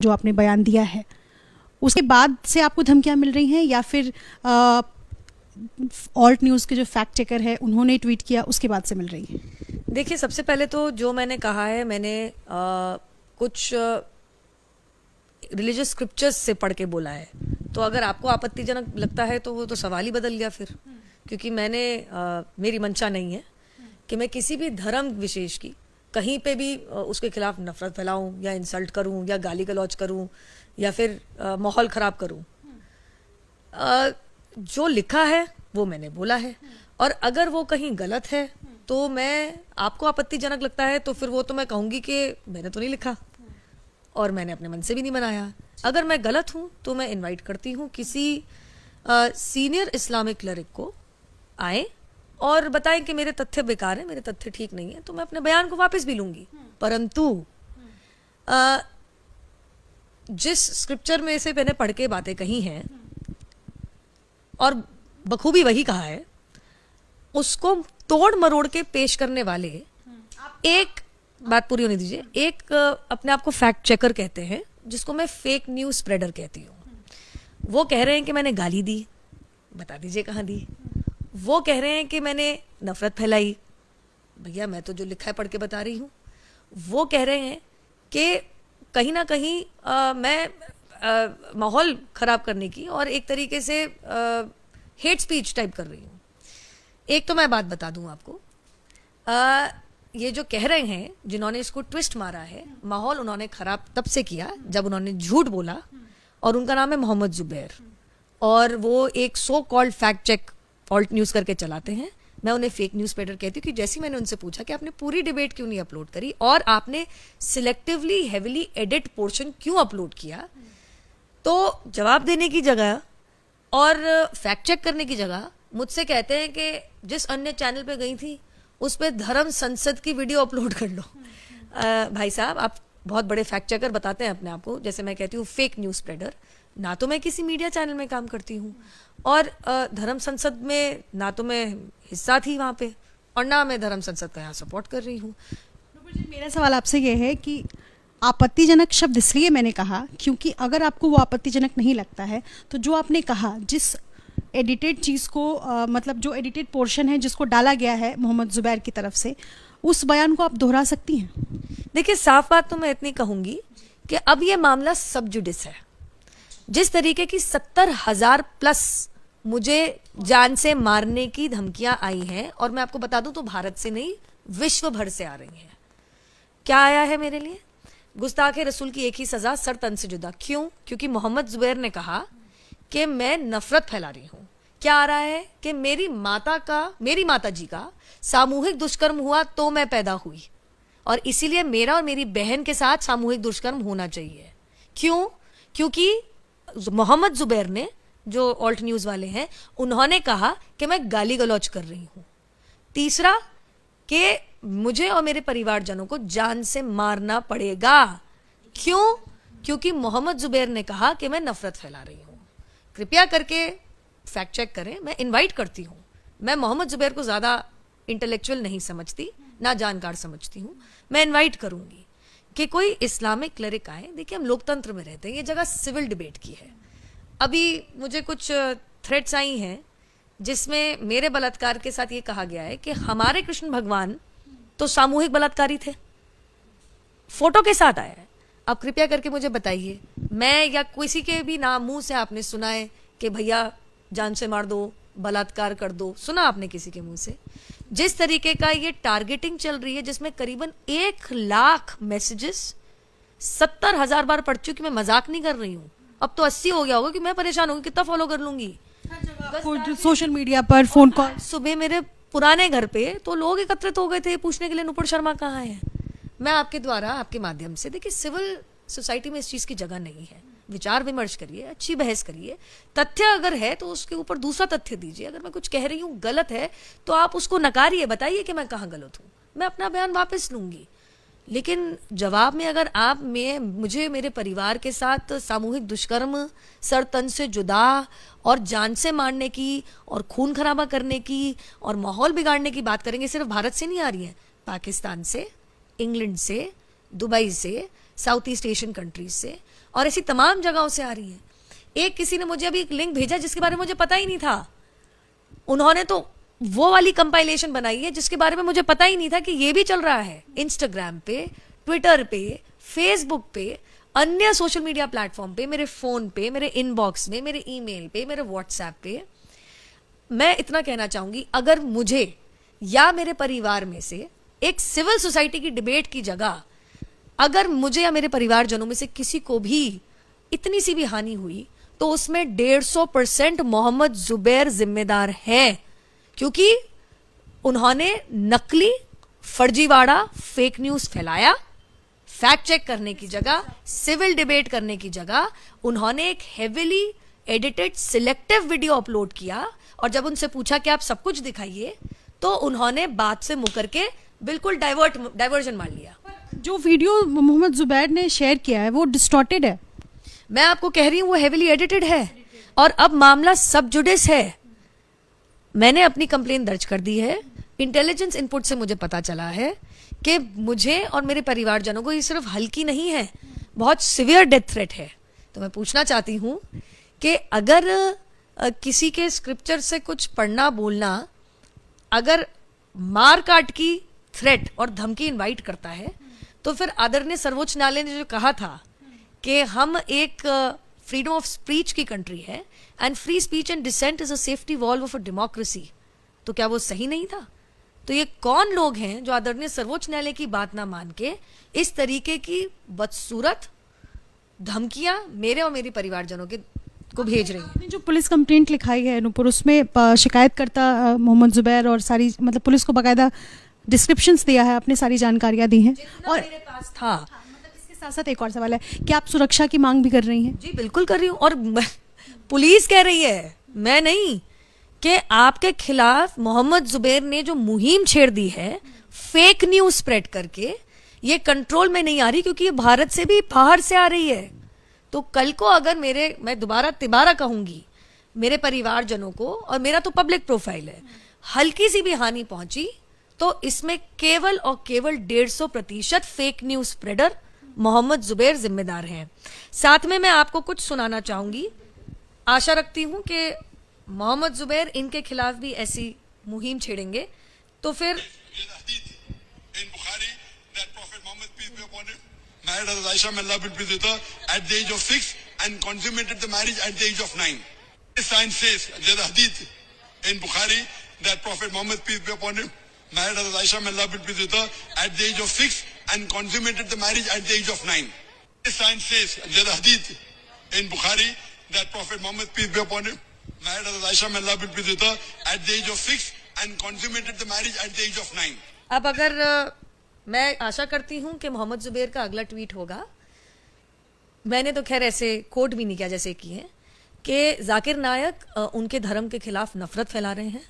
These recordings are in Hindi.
जो आपने बयान दिया है उसके बाद से आपको धमकियां मिल रही हैं या फिर ऑल्ट न्यूज़ के जो फैक्ट चेकर है उन्होंने ट्वीट किया उसके बाद से मिल रही है? देखिए, सबसे पहले तो जो मैंने कहा है, मैंने कुछ रिलीजियस स्क्रिप्चर्स से पढ़ के बोला है। तो अगर आपको आपत्तिजनक लगता है तो वो तो सवाल ही बदल गया फिर, क्योंकि मैंने मेरी मंशा नहीं है कि मैं किसी भी धर्म विशेष की कहीं पे भी उसके खिलाफ नफरत फैलाऊं या इंसल्ट करूं या गाली गलौज करूं या फिर माहौल ख़राब करूं। जो लिखा है वो मैंने बोला है, और अगर वो कहीं गलत है तो मैं, आपको आपत्तिजनक लगता है तो फिर वो तो मैं कहूँगी कि मैंने तो नहीं लिखा और मैंने अपने मन से भी नहीं बनाया। अगर मैं गलत हूँ तो मैं इनवाइट करती हूँ किसी सीनियर इस्लामिक क्लरिक को आए और बताएं कि मेरे तथ्य बेकार हैं, मेरे तथ्य ठीक नहीं है, तो मैं अपने बयान को वापस भी लूंगी। परंतु जिस स्क्रिप्चर में से मैंने पढ़ के बातें कही हैं और बखूबी वही कहा है, उसको तोड़ मरोड़ के पेश करने वाले, एक बात पूरी होने दीजिए, एक अपने आप को फैक्ट चेकर कहते हैं जिसको मैं फेक न्यूज़ स्प्रेडर कहती हूँ। वो कह रहे हैं कि मैंने गाली दी, बता दीजिए कहाँ दी। वो कह रहे हैं कि मैंने नफरत फैलाई, भैया मैं तो जो लिखा है पढ़ के बता रही हूँ। वो कह रहे हैं कि कहीं ना कहीं मैं माहौल ख़राब करने की और एक तरीके से हेट स्पीच टाइप कर रही हूँ। एक तो मैं बात बता दूँ आपको, ये जो कह रहे हैं जिन्होंने इसको ट्विस्ट मारा है, माहौल उन्होंने ख़राब तब से किया जब उन्होंने झूठ बोला, और उनका नाम है मोहम्मद जुबैर, और वो एक so called fact check Alt News करके चलाते हैं। मैं उन्हें फेक न्यूज़ स्प्रेडर कहती हूँ कि जैसे मैंने उनसे पूछा कि आपने पूरी डिबेट क्यों नहीं अपलोड करी और आपने सिलेक्टिवली हेविली एडिट पोर्शन क्यों अपलोड किया, तो जवाब देने की जगह और फैक्ट चेक करने की जगह मुझसे कहते हैं कि जिस अन्य चैनल पे गई थी उस पर धर्म संसद की वीडियो अपलोड कर लो। भाई साहब, आप बहुत बड़े फैक्ट चेकर बताते हैं अपने आप को, जैसे मैं कहती हूँ फेक न्यूज़ स्प्रेडर। ना तो मैं किसी मीडिया चैनल में काम करती हूँ और धर्म संसद में ना तो मैं हिस्सा थी वहाँ पे, और ना मैं धर्म संसद का यहाँ सपोर्ट कर रही हूँ। मेरा सवाल आपसे ये है कि आपत्तिजनक शब्द इसलिए मैंने कहा क्योंकि अगर आपको वो आपत्तिजनक नहीं लगता है तो जो आपने कहा, जिस एडिटेड चीज़ को मतलब जो एडिटेड पोर्शन है जिसको डाला गया है मोहम्मद जुबैर की तरफ से, उस बयान को आप दोहरा सकती हैं? देखिए, साफ बात तो मैं इतनी कहूँगी कि अब ये मामला सब जुडिस है। जिस तरीके की 70,000 प्लस मुझे जान से मारने की धमकियां आई हैं, और मैं आपको बता दूं तो भारत से नहीं विश्व भर से आ रही हैं। क्या आया है मेरे लिए? गुस्ताखे रसूल की एक ही सजा, सर तन से जुदा। क्यों? क्योंकि मोहम्मद जुबैर ने कहा कि मैं नफरत फैला रही हूँ। क्या आ रहा है कि मेरी माता जी का सामूहिक दुष्कर्म हुआ तो मैं पैदा हुई, और इसीलिए मेरा और मेरी बहन के साथ सामूहिक दुष्कर्म होना चाहिए। क्यों? क्योंकि मोहम्मद जुबैर ने, जो ऑल्ट न्यूज़ वाले हैं, उन्होंने कहा कि मैं गाली गलौज कर रही हूँ। तीसरा, कि मुझे और मेरे परिवारजनों को जान से मारना पड़ेगा। क्यों? क्योंकि मोहम्मद जुबैर ने कहा कि मैं नफरत फैला रही हूँ। कृपया करके फैक्ट चेक करें। मैं इनवाइट करती हूँ। मैं मोहम्मद जुबैर को ज़्यादा इंटेलेक्चुअल नहीं समझती, ना जानकार समझती हूँ। मैं इनवाइट करूँगी कि कोई इस्लामिक क्लरिक आए। देखिए, हम लोकतंत्र में रहते हैं, ये जगह सिविल डिबेट की है। अभी मुझे कुछ थ्रेट्स आई हैं जिसमें मेरे बलात्कार के साथ ये कहा गया है कि हमारे कृष्ण भगवान तो सामूहिक बलात्कारी थे, फोटो के साथ आया है। आप कृपया करके मुझे बताइए, मैं या किसी के भी नाम मुंह से आपने सुना है कि भैया जान से मार दो, बलात्कार कर दो? सुना आपने किसी के मुंह से? जिस तरीके का ये टारगेटिंग चल रही है, जिसमें करीबन 1 लाख मैसेजेस 70,000 बार पढ़ चुकी, मैं मजाक नहीं कर रही हूँ। अब तो 80 हो गया होगा कि मैं परेशान होगी, कितना फॉलो कर लूंगी सोशल मीडिया पर, फोन कॉल। सुबह मेरे पुराने घर पे तो लोग एकत्रित हो गए थे पूछने के लिए नुपुर शर्मा कहाँ है। मैं आपके द्वारा, आपके माध्यम से, देखिए, सिविल सोसाइटी में इस चीज़ की जगह नहीं है। विचार विमर्श करिए, अच्छी बहस करिए, तथ्य अगर है तो उसके ऊपर दूसरा तथ्य दीजिए। अगर मैं कुछ कह रही हूँ गलत है तो आप उसको नकारिए, बताइए कि मैं कहाँ गलत हूँ, मैं अपना बयान वापस लूंगी। लेकिन जवाब में अगर आप मुझे मेरे परिवार के साथ सामूहिक दुष्कर्म, सर तन से जुदा और जान से मारने की और खून खराबा करने की और माहौल बिगाड़ने की बात करेंगे, सिर्फ भारत से नहीं आ रही है, पाकिस्तान से, इंग्लैंड से, दुबई से, साउथ ईस्ट एशियन कंट्रीज से, और ऐसी तमाम जगहों से आ रही है। एक किसी ने मुझे अभी एक लिंक भेजा जिसके बारे में मुझे पता ही नहीं था। उन्होंने तो वो वाली कंपाइलेशन बनाई है जिसके बारे में मुझे पता ही नहीं था कि ये भी चल रहा है इंस्टाग्राम पे, ट्विटर पे, फेसबुक पे, अन्य सोशल मीडिया प्लेटफॉर्म पे, मेरे फोन पे, मेरे इनबॉक्स में, मेरे ईमेल पे, मेरे व्हाट्सएप पे। मैं इतना कहना चाहूंगी, अगर मुझे या मेरे परिवार में से एक सिविल सोसाइटी की डिबेट की जगह अगर मुझे या मेरे परिवारजनों में से किसी को भी इतनी सी भी हानि हुई तो उसमें 150% मोहम्मद जुबैर जिम्मेदार है, क्योंकि उन्होंने नकली, फर्जीवाड़ा, फेक न्यूज फैलाया। फैक्ट चेक करने की जगह, सिविल डिबेट करने की जगह उन्होंने एक heavily edited selective video upload किया, और जब उनसे पूछा कि आप सब कुछ दिखाइए तो उन्होंने बात से मुकर के बिल्कुल डाइवर्जन मार लिया। जो वीडियो मोहम्मद जुबैर ने शेयर किया है वो डिस्टॉर्टेड है। मैं आपको कह रही हूं वो हेविली एडिटेड है, और अब मामला सब जुडिस है। मैंने अपनी कंप्लेन दर्ज कर दी है। इंटेलिजेंस इनपुट से मुझे पता चला है कि मुझे और मेरे परिवारजनों को ये सिर्फ हल्की नहीं है, बहुत सिवियर डेथ थ्रेट है। तो मैं पूछना चाहती हूं कि अगर किसी के स्क्रिप्चर से कुछ पढ़ना बोलना अगर मार काट की थ्रेट और धमकी इनवाइट करता है, तो फिर आदरणीय सर्वोच्च न्यायालय ने जो कहा था कि हम एक फ्रीडम ऑफ स्पीच की कंट्री है and free speech and dissent is a safety valve of a democracy, तो क्या वो सही नहीं था? तो ये कौन लोग हैं जो आदरणीय सर्वोच्च न्यायालय की बात ना मान के इस तरीके की बदसूरत धमकियां मेरे और मेरे परिवारजनों के को भेज रही हैं? आपने जो पुलिस कंप्लेंट लिखाई है नूपुर, उसमें शिकायतकर्ता मोहम्मद जुबैर और सारी मतलब पुलिस को बाकायदा डिस्क्रिप्शंस दिया है, आपने सारी जानकारियां दी हैं। और मेरे पास था। मतलब इसके साथ साथ एक और सवाल है, क्या आप सुरक्षा की मांग भी कर रही हैं? जी बिल्कुल कर रही हूँ, और पुलिस कह रही है, मैं नहीं, कि आपके खिलाफ मोहम्मद जुबैर ने जो मुहिम छेड़ दी है फेक न्यूज स्प्रेड करके, ये कंट्रोल में नहीं आ रही, क्योंकि ये भारत से भी बाहर से आ रही है। तो कल को अगर मैं दोबारा तिबारा कहूंगी, मेरे परिवारजनों को, और मेरा तो पब्लिक प्रोफाइल है, हल्की सी भी हानि पहुंची तो इसमें केवल और केवल 150% fake news spreader Mohammed Zubair जिम्मेदार हैं। साथ में मैं आपको कुछ सुनाना चाहूंगी। आशा रखती हूं कि मोहम्मद जुबैर इनके खिलाफ भी ऐसी मुहिम छेड़ेंगे तो फिर married as Aisha may Allah be pleased with her at the age of 6 and consummated the marriage at the age of 9. This sign says, there's a hadith in Bukhari that Prophet Muhammad peace be upon him married as Aisha may Allah be pleased with her at the age of 6 and consummated the marriage at the age of 9. This sign says, there's a hadith in Bukhari that Prophet Muhammad peace be upon him married as Aisha may Allah be pleased with her at the age of 6 and consummated the marriage at the age of 9. अब अगर मैं आशा करती हूं कि मोहम्मद जुबैर का अगला ट्वीट होगा, मैंने तो खैर ऐसे कोट भी नहीं किया जैसे किए हैं, कि जाकिर नायक उनके धर्म के खिलाफ नफरत फैला रहे हैं,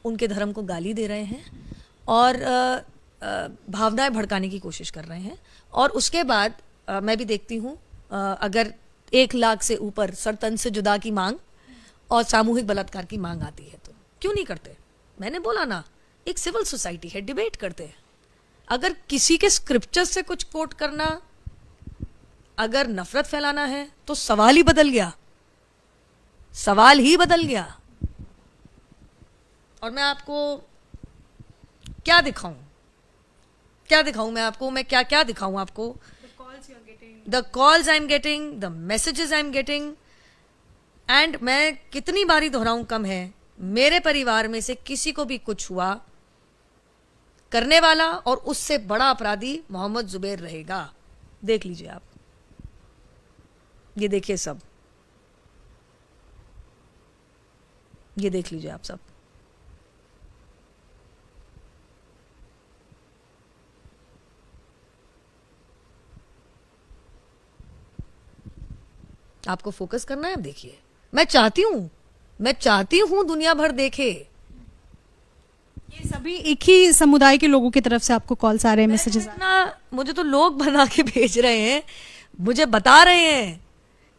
उनके धर्म को गाली दे रहे हैं और भावनाएं भड़काने की कोशिश कर रहे हैं। और उसके बाद मैं भी देखती हूं अगर 1 लाख से ऊपर सरतन से जुदा की मांग और सामूहिक बलात्कार की मांग आती है तो क्यों नहीं करते? मैंने बोला ना, एक सिविल सोसाइटी है, डिबेट करते हैं। अगर किसी के स्क्रिप्चर से कुछ कोट करना अगर नफरत फैलाना है तो सवाल ही बदल गया, सवाल ही बदल गया। और मैं आपको क्या दिखाऊं, क्या दिखाऊं मैं आपको, मैं क्या क्या दिखाऊं आपको? The calls I am getting, the messages I am getting, and मैं कितनी बारी दोहराऊं कम है, मेरे परिवार में से किसी को भी कुछ हुआ, करने वाला और उससे बड़ा अपराधी मोहम्मद जुबैर रहेगा। देख लीजिए आप, ये देखिए सब, ये देख लीजिए आप सब। आपको फोकस करना है, देखिए। मैं चाहती हूं दुनिया भर देखे। ये सभी एक ही समुदाय के लोगों की तरफ से आपको कॉल्स आ रहे हैं, मैसेजेस? मुझे तो लोग बना के भेज रहे हैं, मुझे बता रहे हैं,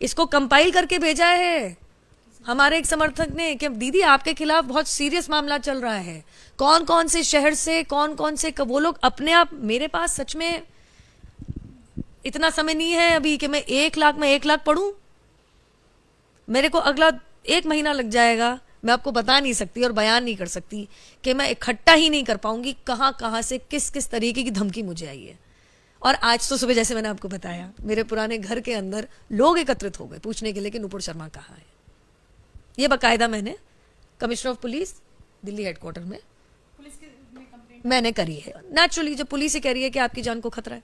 इसको कंपाइल करके भेजा है हमारे एक समर्थक ने कि दीदी आपके खिलाफ बहुत सीरियस मामला चल रहा है, कौन कौन से शहर से, कौन कौन से, वो लोग अपने आप मेरे पास सच में इतना समय नहीं है अभी कि मैं 1 लाख पढ़ूं। मेरे को अगला 1 महीना लग जाएगा। मैं आपको बता नहीं सकती और बयान नहीं कर सकती कि मैं इकट्ठा ही नहीं कर पाऊंगी कहां कहां से किस किस तरीके की धमकी मुझे आई है। और आज तो सुबह जैसे मैंने आपको बताया, मेरे पुराने घर के अंदर लोग एकत्रित हो गए पूछने के लिए कि नुपुर शर्मा कहाँ है। ये बाकायदा मैंने commissioner of police Delhi headquarter में मैंने करी है। नेचुरली जब पुलिस ही कह रही है कि आपकी जान को खतरा है,